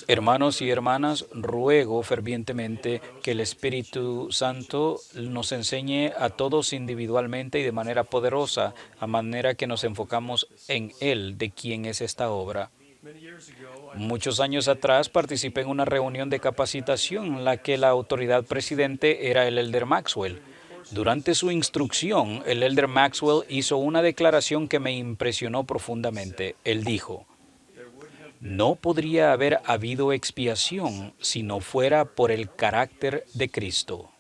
Hermanos y hermanas, ruego fervientemente que el Espíritu Santo nos enseñe a todos individualmente y de manera poderosa, a manera que nos enfocamos en Él, de quien es esta obra. Muchos años atrás participé en una reunión de capacitación en la que la autoridad presidente era el Elder Maxwell. Durante su instrucción, el Elder Maxwell hizo una declaración que me impresionó profundamente. Él dijo: no podría haber habido expiación si no fuera por el carácter de Cristo.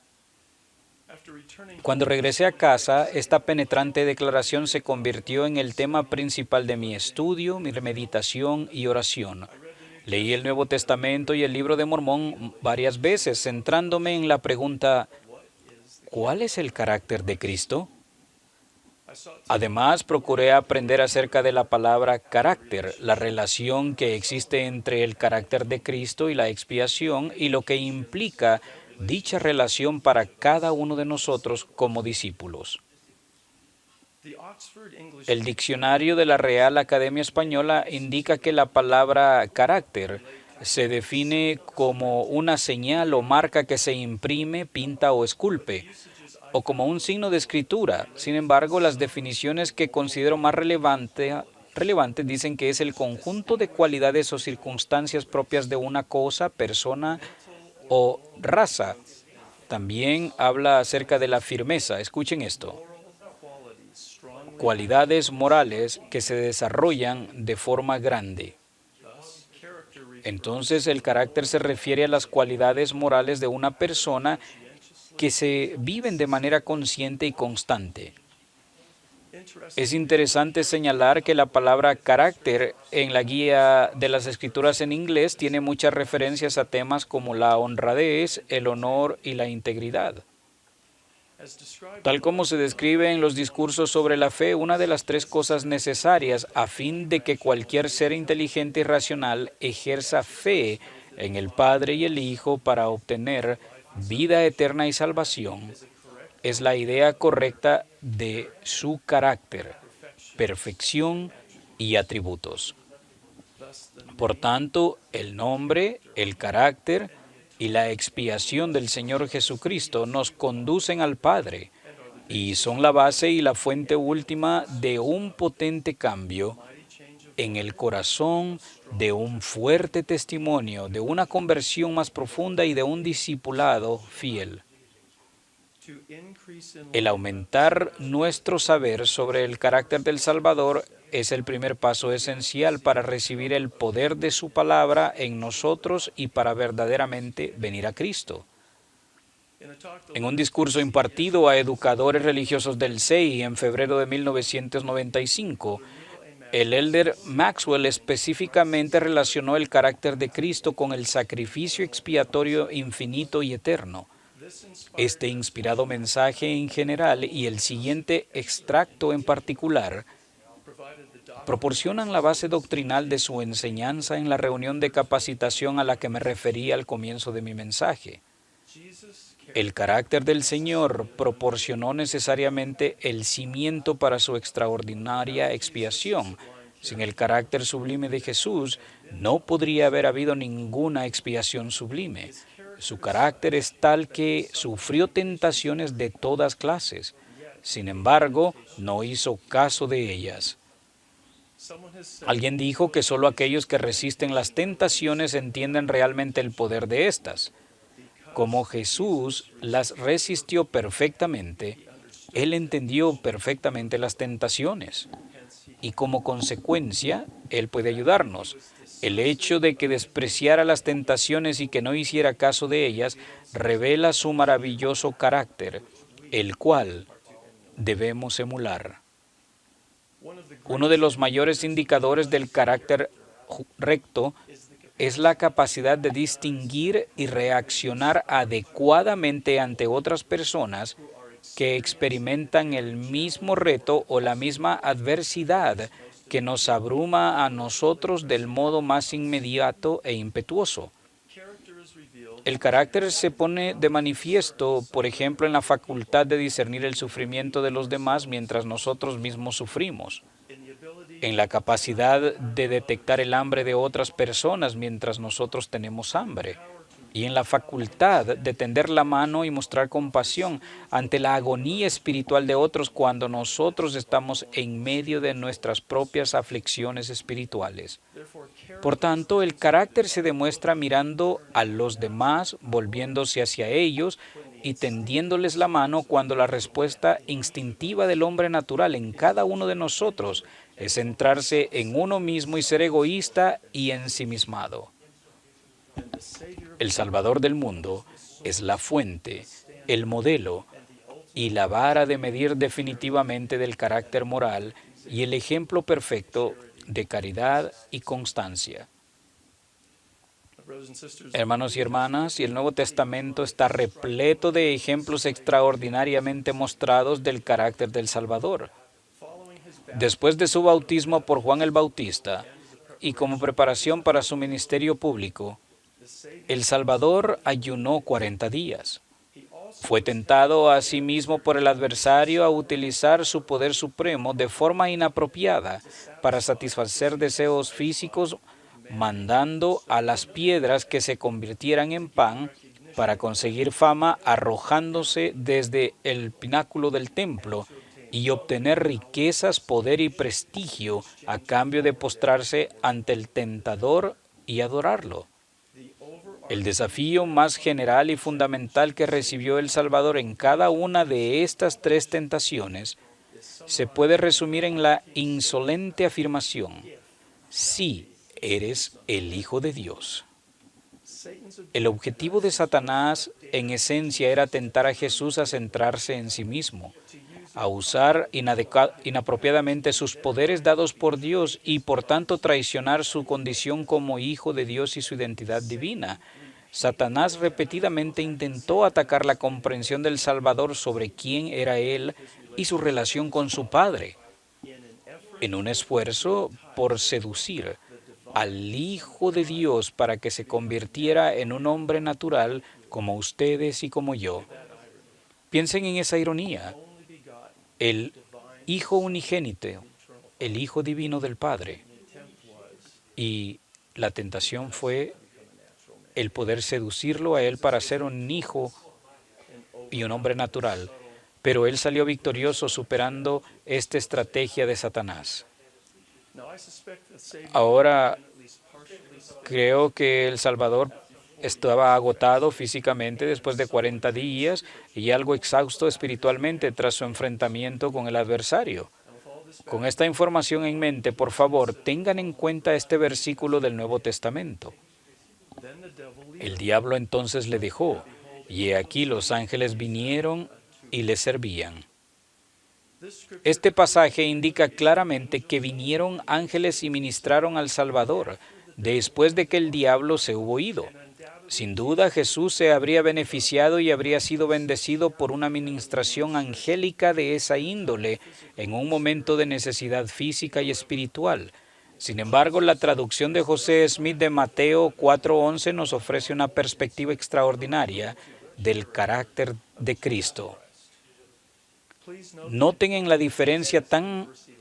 Cuando regresé a casa, esta penetrante declaración se convirtió en el tema principal de mi estudio, mi meditación y oración. Leí el Nuevo Testamento y el Libro de Mormón varias veces, centrándome en la pregunta: ¿cuál es el carácter de Cristo? Además, procuré aprender acerca de la palabra carácter, la relación que existe entre el carácter de Cristo y la expiación y lo que implica dicha relación para cada uno de nosotros como discípulos. El diccionario de la Real Academia Española indica que la palabra carácter se define como una señal o marca que se imprime, pinta o esculpe, o como un signo de escritura. Sin embargo, las definiciones que considero más relevantes dicen que es el conjunto de cualidades o circunstancias propias de una cosa, persona o raza. También habla acerca de la firmeza. Escuchen esto: cualidades morales que se desarrollan de forma grande. Entonces, el carácter se refiere a las cualidades morales de una persona que se viven de manera consciente y constante. Es interesante señalar que la palabra carácter en la guía de las escrituras en inglés tiene muchas referencias a temas como la honradez, el honor y la integridad. Tal como se describe en los discursos sobre la fe, una de las tres cosas necesarias a fin de que cualquier ser inteligente y racional ejerza fe en el Padre y el Hijo para obtener vida eterna y salvación es la idea correcta de su carácter, perfección y atributos. Por tanto, el nombre, el carácter y la expiación del Señor Jesucristo nos conducen al Padre y son la base y la fuente última de un potente cambio en el corazón, de un fuerte testimonio, de una conversión más profunda y de un discipulado fiel. El aumentar nuestro saber sobre el carácter del Salvador es el primer paso esencial para recibir el poder de su palabra en nosotros y para verdaderamente venir a Cristo. En un discurso impartido a educadores religiosos del CEI en febrero de 1995, el Elder Maxwell específicamente relacionó el carácter de Cristo con el sacrificio expiatorio infinito y eterno. Este inspirado mensaje en general y el siguiente extracto en particular proporcionan la base doctrinal de su enseñanza en la reunión de capacitación a la que me referí al comienzo de mi mensaje. El carácter del Señor proporcionó necesariamente el cimiento para su extraordinaria expiación. Sin el carácter sublime de Jesús, no podría haber habido ninguna expiación sublime. Su carácter es tal que sufrió tentaciones de todas clases. Sin embargo, no hizo caso de ellas. Alguien dijo que solo aquellos que resisten las tentaciones entienden realmente el poder de estas. Como Jesús las resistió perfectamente, Él entendió perfectamente las tentaciones. Y como consecuencia, Él puede ayudarnos. El hecho de que despreciara las tentaciones y que no hiciera caso de ellas revela su maravilloso carácter, el cual debemos emular. Uno de los mayores indicadores del carácter recto es la capacidad de distinguir y reaccionar adecuadamente ante otras personas que experimentan el mismo reto o la misma adversidad que nos abruma a nosotros del modo más inmediato e impetuoso. El carácter se pone de manifiesto, por ejemplo, en la facultad de discernir el sufrimiento de los demás mientras nosotros mismos sufrimos. en la capacidad de detectar el hambre de otras personas mientras nosotros tenemos hambre, y en la facultad de tender la mano y mostrar compasión ante la agonía espiritual de otros cuando nosotros estamos en medio de nuestras propias aflicciones espirituales. Por tanto, el carácter se demuestra mirando a los demás, volviéndose hacia ellos y tendiéndoles la mano cuando la respuesta instintiva del hombre natural en cada uno de nosotros es centrarse en uno mismo y ser egoísta y ensimismado. El Salvador del mundo es la fuente, el modelo y la vara de medir definitivamente del carácter moral y el ejemplo perfecto de caridad y constancia. Hermanos y hermanas, y el Nuevo Testamento está repleto de ejemplos extraordinariamente mostrados del carácter del Salvador. Después de su bautismo por Juan el Bautista y como preparación para su ministerio público, el Salvador ayunó 40 días. Fue tentado a sí mismo por el adversario a utilizar su poder supremo de forma inapropiada para satisfacer deseos físicos, mandando a las piedras que se convirtieran en pan para conseguir fama, arrojándose desde el pináculo del templo y obtener riquezas, poder y prestigio a cambio de postrarse ante el tentador y adorarlo. El desafío más general y fundamental que recibió el Salvador en cada una de estas tres tentaciones se puede resumir en la insolente afirmación: sí, eres el Hijo de Dios. El objetivo de Satanás, en esencia, era tentar a Jesús a centrarse en sí mismo, a usar inapropiadamente sus poderes dados por Dios y por tanto traicionar su condición como hijo de Dios y su identidad divina. Satanás repetidamente intentó atacar la comprensión del Salvador sobre quién era Él y su relación con su Padre, en un esfuerzo por seducir al Hijo de Dios para que se convirtiera en un hombre natural como ustedes y como yo. Piensen en esa ironía. El Hijo unigénito, el Hijo divino del Padre. Y la tentación fue el poder seducirlo a Él para ser un hijo y un hombre natural. Pero Él salió victorioso superando esta estrategia de Satanás. Ahora creo que el Salvador estaba agotado físicamente después de 40 días y algo exhausto espiritualmente tras su enfrentamiento con el adversario. Con esta información en mente, por favor, tengan en cuenta este versículo del Nuevo Testamento. El diablo entonces le dejó, y he aquí los ángeles vinieron y le servían. Este pasaje indica claramente que vinieron ángeles y ministraron al Salvador después de que el diablo se hubo ido. Sin duda, Jesús se habría beneficiado y habría sido bendecido por una ministración angélica de esa índole en un momento de necesidad física y espiritual. Sin embargo, la traducción de José Smith de Mateo 4:11 nos ofrece una perspectiva extraordinaria del carácter de Cristo. Noten en la diferencia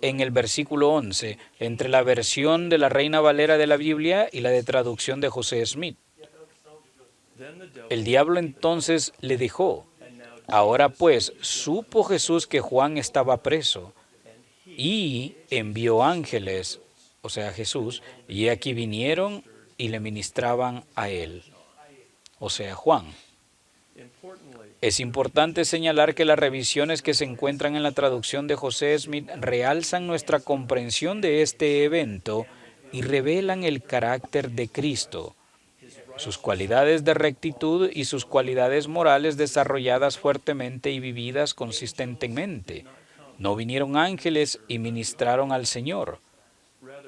en el versículo 11 entre la versión de la Reina Valera de la Biblia y la de traducción de José Smith. El diablo entonces le dejó. Ahora pues, supo Jesús que Juan estaba preso y envió ángeles, o sea Jesús, y aquí vinieron y le ministraban a él, o sea Juan. Es importante señalar que las revisiones que se encuentran en la traducción de José Smith realzan nuestra comprensión de este evento y revelan el carácter de Cristo, sus cualidades de rectitud y sus cualidades morales desarrolladas fuertemente y vividas consistentemente. No vinieron ángeles y ministraron al Señor.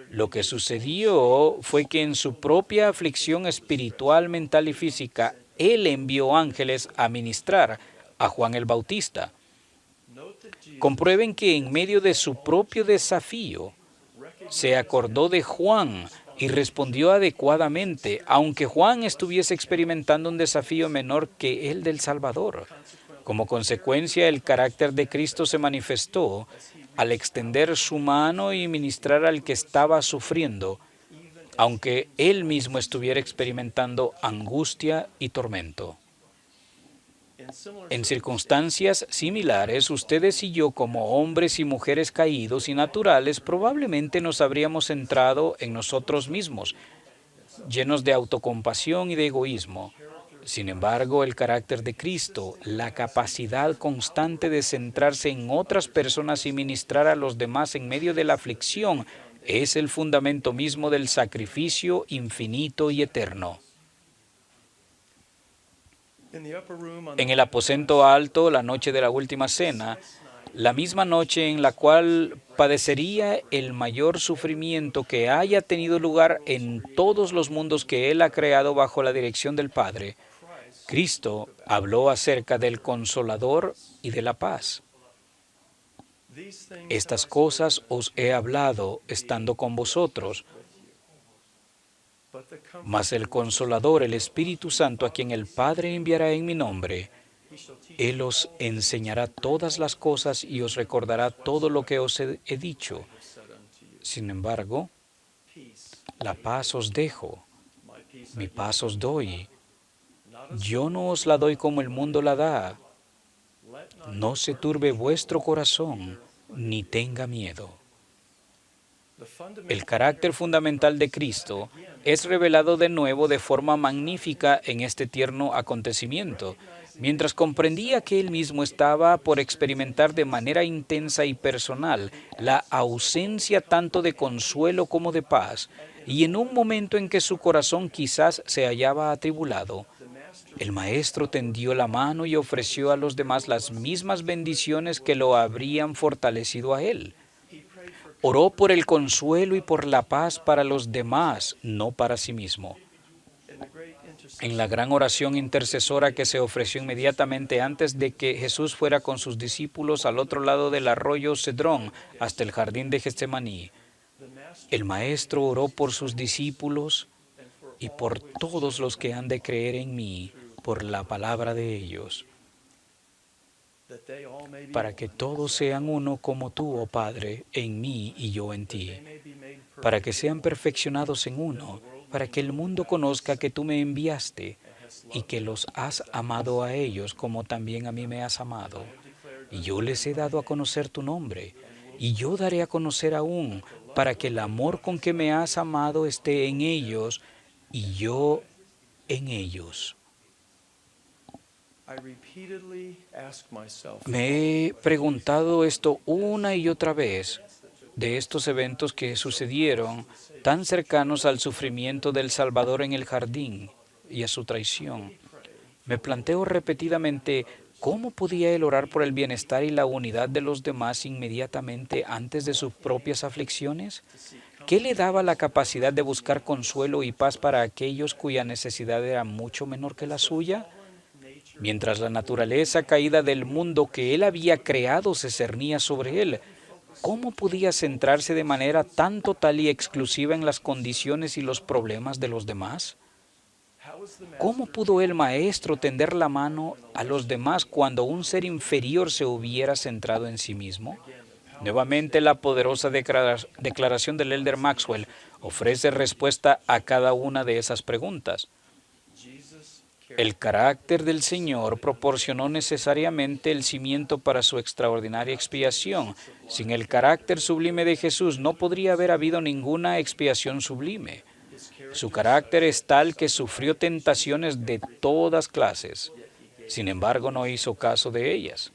Lo que sucedió fue que en su propia aflicción espiritual, mental y física, Él envió ángeles a ministrar a Juan el Bautista. Comprueben que en medio de su propio desafío, se acordó de Juan y respondió adecuadamente, aunque Juan estuviese experimentando un desafío menor que el del Salvador. Como consecuencia, el carácter de Cristo se manifestó al extender su mano y ministrar al que estaba sufriendo, aunque él mismo estuviera experimentando angustia y tormento. En circunstancias similares, ustedes y yo, como hombres y mujeres caídos y naturales, probablemente nos habríamos centrado en nosotros mismos, llenos de autocompasión y de egoísmo. Sin embargo, el carácter de Cristo, la capacidad constante de centrarse en otras personas y ministrar a los demás en medio de la aflicción, es el fundamento mismo del sacrificio infinito y eterno. En el aposento alto, la noche de la última cena, la misma noche en la cual padecería el mayor sufrimiento que haya tenido lugar en todos los mundos que Él ha creado bajo la dirección del Padre, Cristo habló acerca del Consolador y de la paz. Estas cosas os he hablado estando con vosotros, mas el Consolador, el Espíritu Santo, a quien el Padre enviará en mi nombre, Él os enseñará todas las cosas y os recordará todo lo que os he dicho. Sin embargo, la paz os dejo, mi paz os doy. Yo no os la doy como el mundo la da. No se turbe vuestro corazón, ni tenga miedo. El carácter fundamental de Cristo es revelado de nuevo de forma magnífica en este tierno acontecimiento. Mientras comprendía que él mismo estaba por experimentar de manera intensa y personal la ausencia tanto de consuelo como de paz, y en un momento en que su corazón quizás se hallaba atribulado, el Maestro tendió la mano y ofreció a los demás las mismas bendiciones que lo habrían fortalecido a él. Oró por el consuelo y por la paz para los demás, no para sí mismo. En la gran oración intercesora que se ofreció inmediatamente antes de que Jesús fuera con sus discípulos al otro lado del arroyo Cedrón hasta el jardín de Getsemaní, el Maestro oró por sus discípulos y por todos los que han de creer en mí por la palabra de ellos, para que todos sean uno como tú, oh Padre, en mí y yo en ti, para que sean perfeccionados en uno, para que el mundo conozca que tú me enviaste y que los has amado a ellos como también a mí me has amado. Y yo les he dado a conocer tu nombre, y yo daré a conocer aún, para que el amor con que me has amado esté en ellos y yo en ellos. Me he preguntado esto una y otra vez de estos eventos que sucedieron tan cercanos al sufrimiento del Salvador en el jardín y a su traición. Me planteo repetidamente cómo podía él orar por el bienestar y la unidad de los demás inmediatamente antes de sus propias aflicciones. ¿Qué le daba la capacidad de buscar consuelo y paz para aquellos cuya necesidad era mucho menor que la suya? Mientras la naturaleza caída del mundo que él había creado se cernía sobre él, ¿cómo podía centrarse de manera tan total y exclusiva en las condiciones y los problemas de los demás? ¿Cómo pudo el Maestro tender la mano a los demás cuando un ser inferior se hubiera centrado en sí mismo? Nuevamente, la poderosa declaración del Elder Maxwell ofrece respuesta a cada una de esas preguntas. El carácter del Señor proporcionó necesariamente el cimiento para su extraordinaria expiación. Sin el carácter sublime de Jesús no podría haber habido ninguna expiación sublime. Su carácter es tal que sufrió tentaciones de todas clases. Sin embargo, no hizo caso de ellas.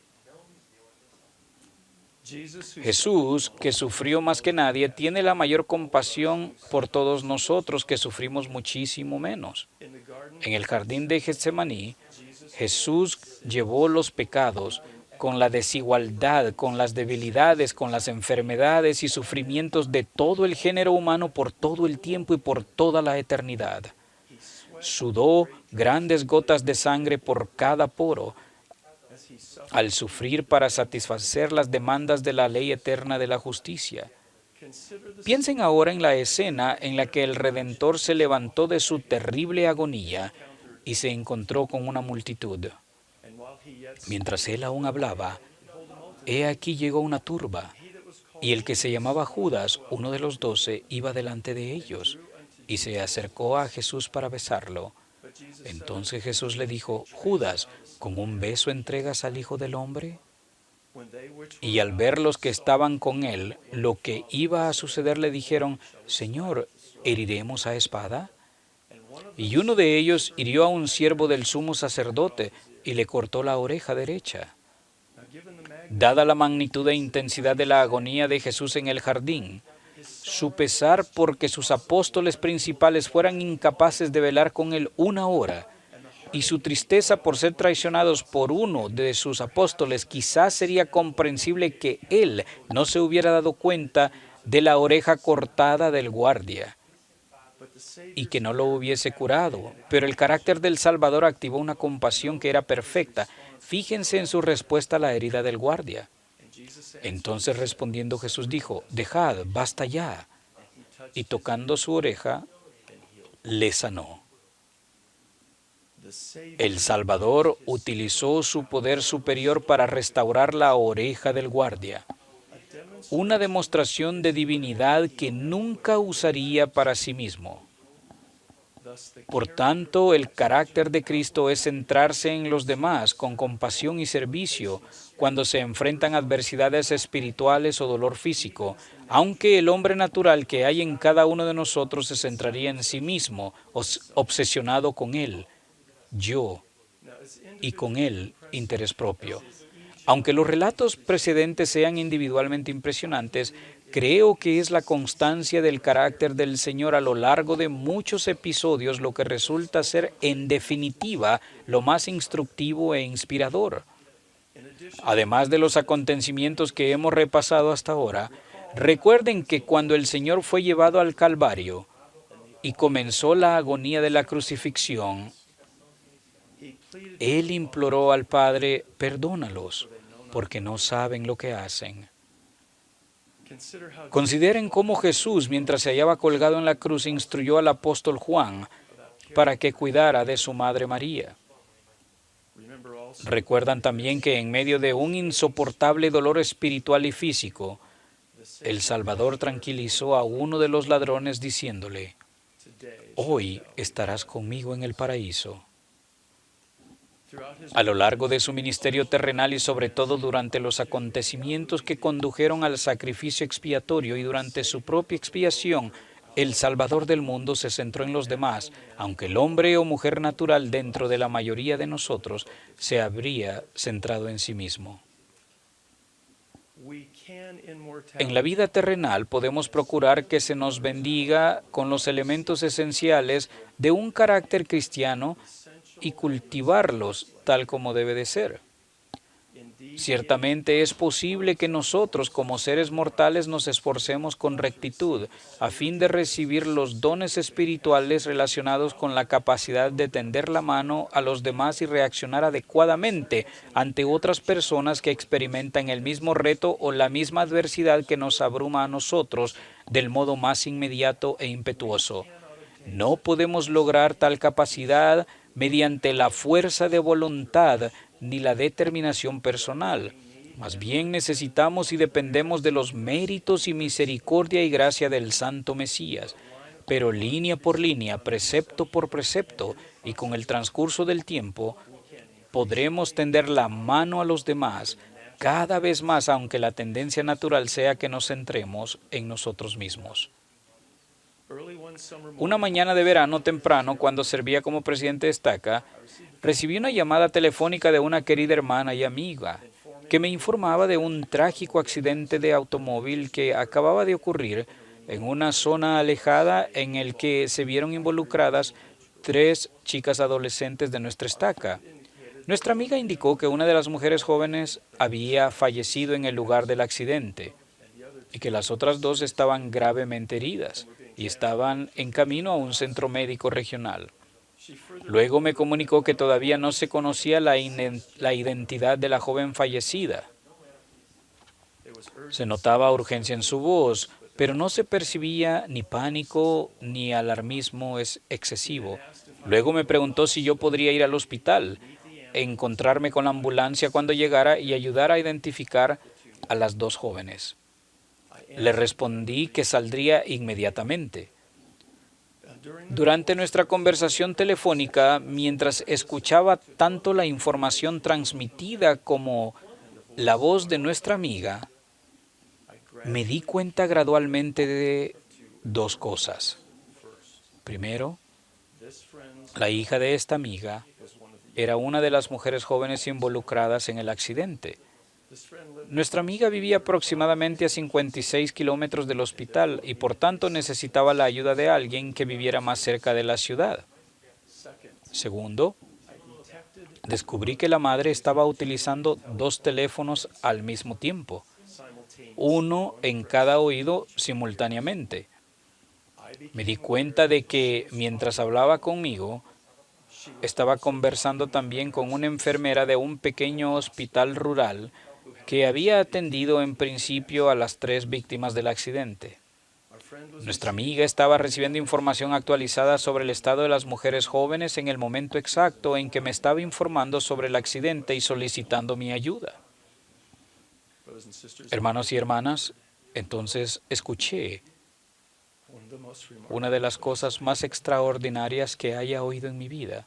Jesús, que sufrió más que nadie, tiene la mayor compasión por todos nosotros que sufrimos muchísimo menos. En el jardín de Getsemaní, Jesús llevó los pecados con la desigualdad, con las debilidades, con las enfermedades y sufrimientos de todo el género humano por todo el tiempo y por toda la eternidad. Sudó grandes gotas de sangre por cada poro al sufrir para satisfacer las demandas de la ley eterna de la justicia. Piensen ahora en la escena en la que el Redentor se levantó de su terrible agonía y se encontró con una multitud. Mientras él aún hablaba, he aquí llegó una turba, Y el que se llamaba Judas, uno de los 12, iba delante de ellos, y se acercó a Jesús para besarlo. Entonces Jesús le dijo, Judas, ¿con un beso entregas al Hijo del Hombre? Y al ver los que estaban con él, lo que iba a suceder, le dijeron, Señor, ¿heriremos a espada? Y uno de ellos hirió a un siervo del sumo sacerdote y le cortó la oreja derecha. Dada la magnitud e intensidad de la agonía de Jesús en el jardín, su pesar porque sus apóstoles principales fueran incapaces de velar con él 1 hora, y su tristeza por ser traicionados por uno de sus apóstoles, quizás sería comprensible que él no se hubiera dado cuenta de la oreja cortada del guardia y que no lo hubiese curado. Pero el carácter del Salvador activó una compasión que era perfecta. Fíjense en su respuesta a la herida del guardia. Entonces respondiendo Jesús dijo, dejad, basta ya. Y tocando su oreja, le sanó. El Salvador utilizó su poder superior para restaurar la oreja del guardia. Una demostración de divinidad que nunca usaría para sí mismo. Por tanto, el carácter de Cristo es centrarse en los demás con compasión y servicio cuando se enfrentan adversidades espirituales o dolor físico, aunque el hombre natural que hay en cada uno de nosotros se centraría en sí mismo, obsesionado con él, yo, y con él, interés propio. Aunque los relatos precedentes sean individualmente impresionantes, creo que es la constancia del carácter del Señor a lo largo de muchos episodios lo que resulta ser, en definitiva, lo más instructivo e inspirador. Además de los acontecimientos que hemos repasado hasta ahora, recuerden que cuando el Señor fue llevado al Calvario y comenzó la agonía de la crucifixión, Él imploró al Padre, perdónalos, porque no saben lo que hacen. Consideren cómo Jesús, mientras se hallaba colgado en la cruz, instruyó al apóstol Juan para que cuidara de su madre María. Recuerdan también que en medio de un insoportable dolor espiritual y físico, el Salvador tranquilizó a uno de los ladrones diciéndole, hoy estarás conmigo en el paraíso. A lo largo de su ministerio terrenal y sobre todo durante los acontecimientos que condujeron al sacrificio expiatorio y durante su propia expiación, el Salvador del mundo se centró en los demás, aunque el hombre o mujer natural dentro de la mayoría de nosotros se habría centrado en sí mismo. En la vida terrenal podemos procurar que se nos bendiga con los elementos esenciales de un carácter cristiano y cultivarlos tal como debe de ser. Ciertamente es posible que nosotros como seres mortales nos esforcemos con rectitud a fin de recibir los dones espirituales relacionados con la capacidad de tender la mano a los demás y reaccionar adecuadamente ante otras personas que experimentan el mismo reto o la misma adversidad que nos abruma a nosotros del modo más inmediato e impetuoso. No podemos lograr tal capacidad mediante la fuerza de voluntad ni la determinación personal. Más bien necesitamos y dependemos de los méritos y misericordia y gracia del Santo Mesías. Pero línea por línea, precepto por precepto, y con el transcurso del tiempo, podremos tender la mano a los demás cada vez más, aunque la tendencia natural sea que nos centremos en nosotros mismos. Una mañana de verano temprano, cuando servía como presidente de estaca, recibí una llamada telefónica de una querida hermana y amiga que me informaba de un trágico accidente de automóvil que acababa de ocurrir en una zona alejada en el que se vieron involucradas 3 chicas adolescentes de nuestra estaca. Nuestra amiga indicó que una de las mujeres jóvenes había fallecido en el lugar del accidente y que las otras 2 estaban gravemente heridas y estaban en camino a un centro médico regional. Luego me comunicó que todavía no se conocía la identidad de la joven fallecida. Se notaba urgencia en su voz, pero no se percibía ni pánico ni alarmismo excesivo. Luego me preguntó si yo podría ir al hospital, encontrarme con la ambulancia cuando llegara y ayudar a identificar a las 2 jóvenes. Le respondí que saldría inmediatamente. Durante nuestra conversación telefónica, mientras escuchaba tanto la información transmitida como la voz de nuestra amiga, me di cuenta gradualmente de dos cosas. Primero, la hija de esta amiga era una de las mujeres jóvenes involucradas en el accidente. Nuestra amiga vivía aproximadamente a 56 kilómetros del hospital y por tanto necesitaba la ayuda de alguien que viviera más cerca de la ciudad. Segundo, descubrí que la madre estaba utilizando dos teléfonos al mismo tiempo, uno en cada oído simultáneamente. Me di cuenta de que mientras hablaba conmigo, estaba conversando también con una enfermera de un pequeño hospital rural que había atendido en principio a las 3 víctimas del accidente. Nuestra amiga estaba recibiendo información actualizada sobre el estado de las mujeres jóvenes en el momento exacto en que me estaba informando sobre el accidente y solicitando mi ayuda. Hermanos y hermanas, entonces escuché una de las cosas más extraordinarias que haya oído en mi vida.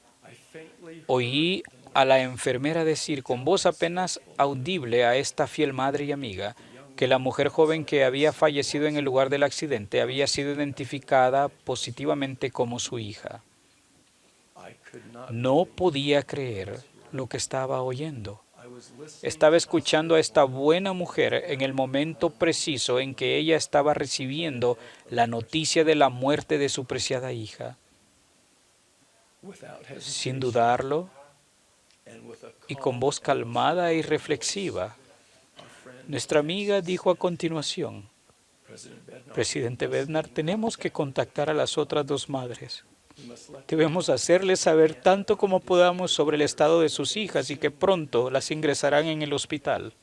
Oí a la enfermera decir con voz apenas audible a esta fiel madre y amiga que la mujer joven que había fallecido en el lugar del accidente había sido identificada positivamente como su hija. No podía creer lo que estaba oyendo. Estaba escuchando a esta buena mujer en el momento preciso en que ella estaba recibiendo la noticia de la muerte de su preciada hija. Sin dudarlo, y con voz calmada y reflexiva, nuestra amiga dijo a continuación: Presidente Bednar, tenemos que contactar a las otras dos madres. Debemos hacerles saber tanto como podamos sobre el estado de sus hijas y que pronto las ingresarán en el hospital.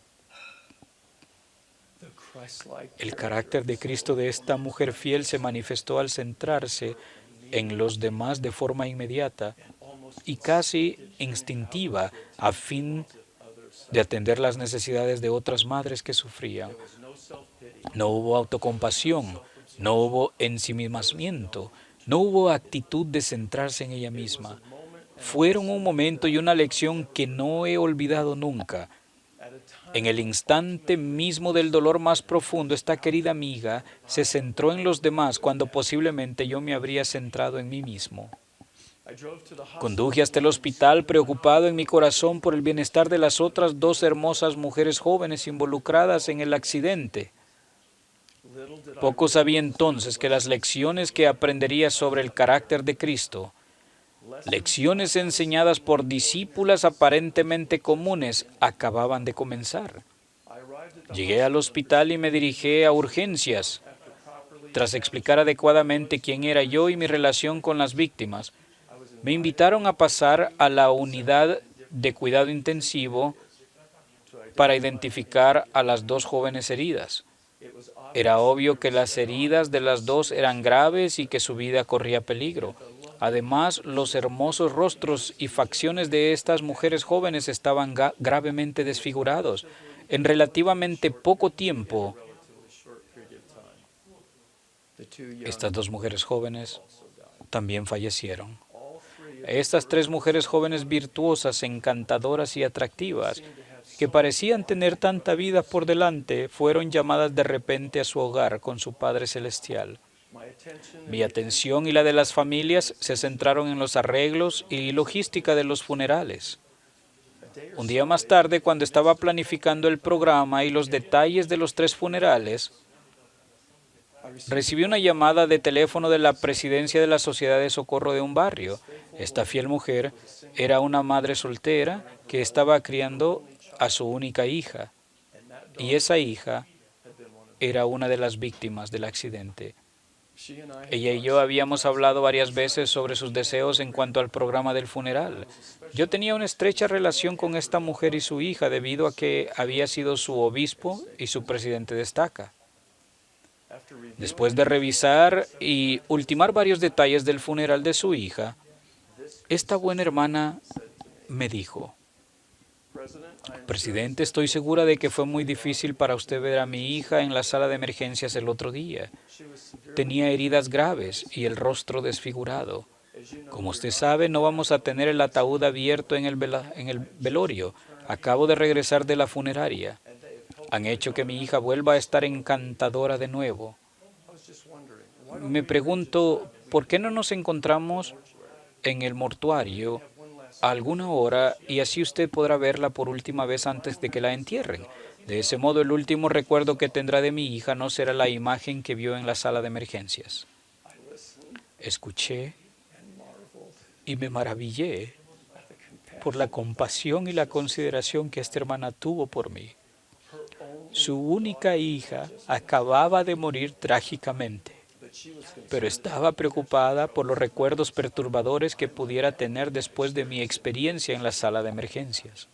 El carácter de Cristo de esta mujer fiel se manifestó al centrarse en los demás de forma inmediata y casi instintiva a fin de atender las necesidades de otras madres que sufrían. No hubo autocompasión, no hubo ensimismamiento, no hubo actitud de centrarse en ella misma. Fueron un momento y una lección que no he olvidado nunca. En el instante mismo del dolor más profundo, esta querida amiga se centró en los demás cuando posiblemente yo me habría centrado en mí mismo. Conduje hasta el hospital preocupado en mi corazón por el bienestar de las otras dos hermosas mujeres jóvenes involucradas en el accidente. Poco sabía entonces que las lecciones que aprendería sobre el carácter de Cristo, lecciones enseñadas por discípulas aparentemente comunes, acababan de comenzar. Llegué al hospital y me dirigí a urgencias. Tras explicar adecuadamente quién era yo y mi relación con las víctimas, me invitaron a pasar a la unidad de cuidado intensivo para identificar a las dos jóvenes heridas. Era obvio que las heridas de las dos eran graves y que su vida corría peligro. Además, los hermosos rostros y facciones de estas mujeres jóvenes estaban gravemente desfigurados. En relativamente poco tiempo, estas dos mujeres jóvenes también fallecieron. Estas tres mujeres jóvenes virtuosas, encantadoras y atractivas, que parecían tener tanta vida por delante, fueron llamadas de repente a su hogar con su Padre Celestial. Mi atención y la de las familias se centraron en los arreglos y logística de los funerales. Un día más tarde, cuando estaba planificando el programa y los detalles de los 3 funerales, recibí una llamada de teléfono de la presidencia de la Sociedad de Socorro de un barrio. Esta fiel mujer era una madre soltera que estaba criando a su única hija, y esa hija era una de las víctimas del accidente. Ella y yo habíamos hablado varias veces sobre sus deseos en cuanto al programa del funeral. Yo tenía una estrecha relación con esta mujer y su hija debido a que había sido su obispo y su presidente de estaca. Después de revisar y ultimar varios detalles del funeral de su hija, esta buena hermana me dijo: Presidente, estoy segura de que fue muy difícil para usted ver a mi hija en la sala de emergencias el otro día. Tenía heridas graves y el rostro desfigurado. Como usted sabe, no vamos a tener el ataúd abierto en el velorio. Acabo de regresar de la funeraria. Han hecho que mi hija vuelva a estar encantadora de nuevo. Me pregunto, ¿por qué no nos encontramos en el mortuario a alguna hora y así usted podrá verla por última vez antes de que la entierren? De ese modo, el último recuerdo que tendrá de mi hija no será la imagen que vio en la sala de emergencias. Escuché y me maravillé por la compasión y la consideración que esta hermana tuvo por mí. Su única hija acababa de morir trágicamente, pero estaba preocupada por los recuerdos perturbadores que pudiera tener después de mi experiencia en la sala de emergencias.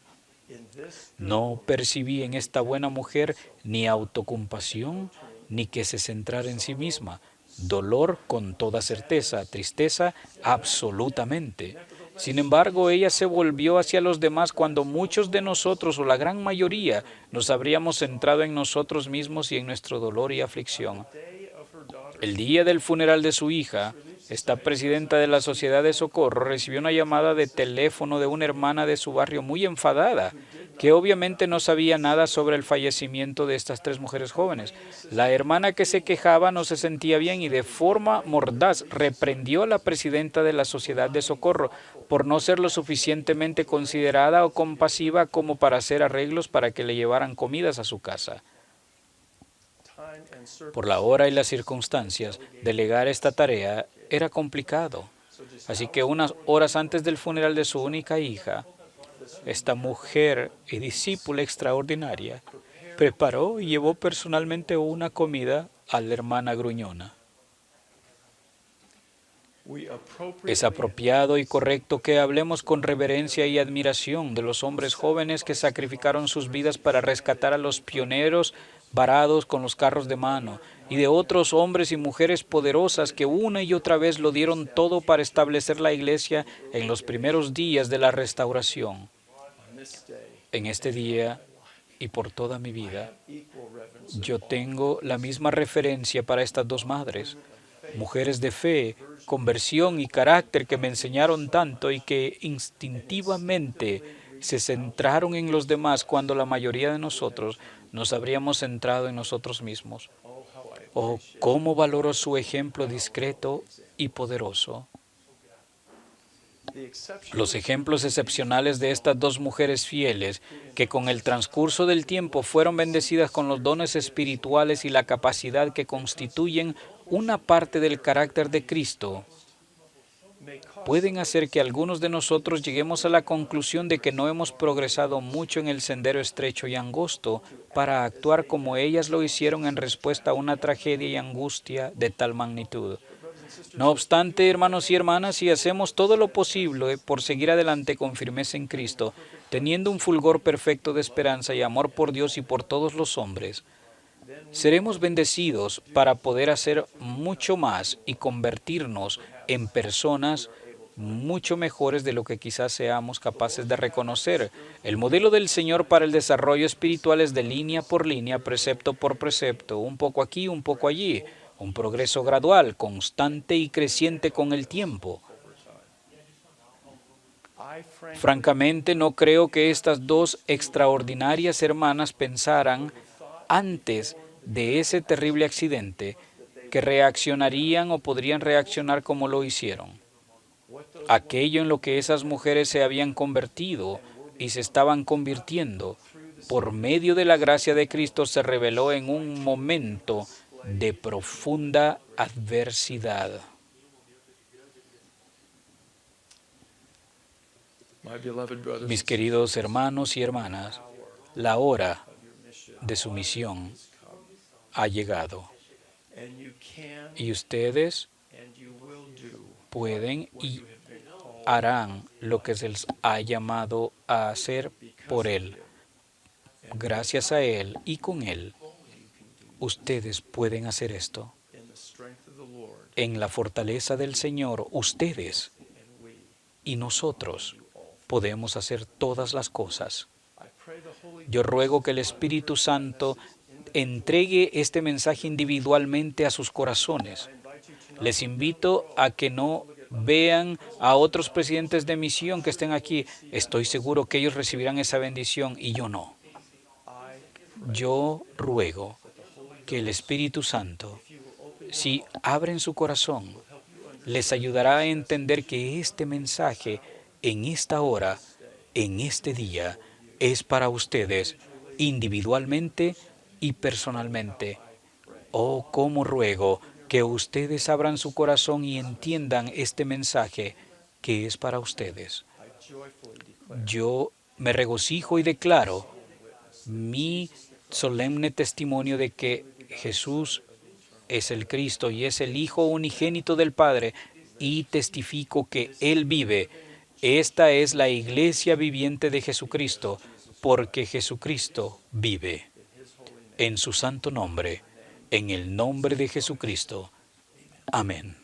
No percibí en esta buena mujer ni autocompasión, ni que se centrara en sí misma. Dolor con toda certeza, tristeza absolutamente. Sin embargo, ella se volvió hacia los demás cuando muchos de nosotros, o la gran mayoría, nos habríamos centrado en nosotros mismos y en nuestro dolor y aflicción. El día del funeral de su hija, esta presidenta de la Sociedad de Socorro recibió una llamada de teléfono de una hermana de su barrio muy enfadada, que obviamente no sabía nada sobre el fallecimiento de estas tres mujeres jóvenes. La hermana que se quejaba no se sentía bien y de forma mordaz reprendió a la presidenta de la Sociedad de Socorro por no ser lo suficientemente considerada o compasiva como para hacer arreglos para que le llevaran comidas a su casa. Por la hora y las circunstancias, delegar esta tarea era complicado. Así que unas horas antes del funeral de su única hija, esta mujer y discípula extraordinaria preparó y llevó personalmente una comida a la hermana gruñona. Es apropiado y correcto que hablemos con reverencia y admiración de los hombres jóvenes que sacrificaron sus vidas para rescatar a los pioneros varados con los carros de mano, y de otros hombres y mujeres poderosas que una y otra vez lo dieron todo para establecer la iglesia en los primeros días de la restauración. En este día y por toda mi vida, yo tengo la misma referencia para estas dos madres, mujeres de fe, conversión y carácter que me enseñaron tanto y que instintivamente se centraron en los demás cuando la mayoría de nosotros nos habríamos centrado en nosotros mismos. Oh, cómo valoro su ejemplo discreto y poderoso. Los ejemplos excepcionales de estas dos mujeres fieles, que con el transcurso del tiempo fueron bendecidas con los dones espirituales y la capacidad que constituyen una parte del carácter de Cristo, pueden hacer que algunos de nosotros lleguemos a la conclusión de que no hemos progresado mucho en el sendero estrecho y angosto para actuar como ellas lo hicieron en respuesta a una tragedia y angustia de tal magnitud. No obstante, hermanos y hermanas, si hacemos todo lo posible por seguir adelante con firmeza en Cristo, teniendo un fulgor perfecto de esperanza y amor por Dios y por todos los hombres, seremos bendecidos para poder hacer mucho más y convertirnos en personas mucho mejores de lo que quizás seamos capaces de reconocer. El modelo del Señor para el desarrollo espiritual es de línea por línea, precepto por precepto, un poco aquí, un poco allí, un progreso gradual, constante y creciente con el tiempo. Francamente, no creo que estas dos extraordinarias hermanas pensaran antes de ese terrible accidente que reaccionarían o podrían reaccionar como lo hicieron. Aquello en lo que esas mujeres se habían convertido y se estaban convirtiendo por medio de la gracia de Cristo se reveló en un momento de profunda adversidad. Mis queridos hermanos y hermanas, la hora de su misión ha llegado. Y ustedes pueden y harán lo que se les ha llamado a hacer por Él. Gracias a Él y con Él, ustedes pueden hacer esto. En la fortaleza del Señor, ustedes y nosotros podemos hacer todas las cosas. Yo ruego que el Espíritu Santo entregue este mensaje individualmente a sus corazones. Les invito a que no vean a otros presidentes de misión que estén aquí. Estoy seguro que ellos recibirán esa bendición y yo no. Yo ruego que el Espíritu Santo, si abren su corazón, les ayudará a entender que este mensaje en esta hora, en este día, es para ustedes individualmente y personalmente. Oh, cómo ruego que ustedes abran su corazón y entiendan este mensaje que es para ustedes. Yo me regocijo y declaro mi solemne testimonio de que Jesús es el Cristo y es el Hijo unigénito del Padre, y testifico que Él vive. Esta es la iglesia viviente de Jesucristo, porque Jesucristo vive. En su santo nombre, en el nombre de Jesucristo. Amén.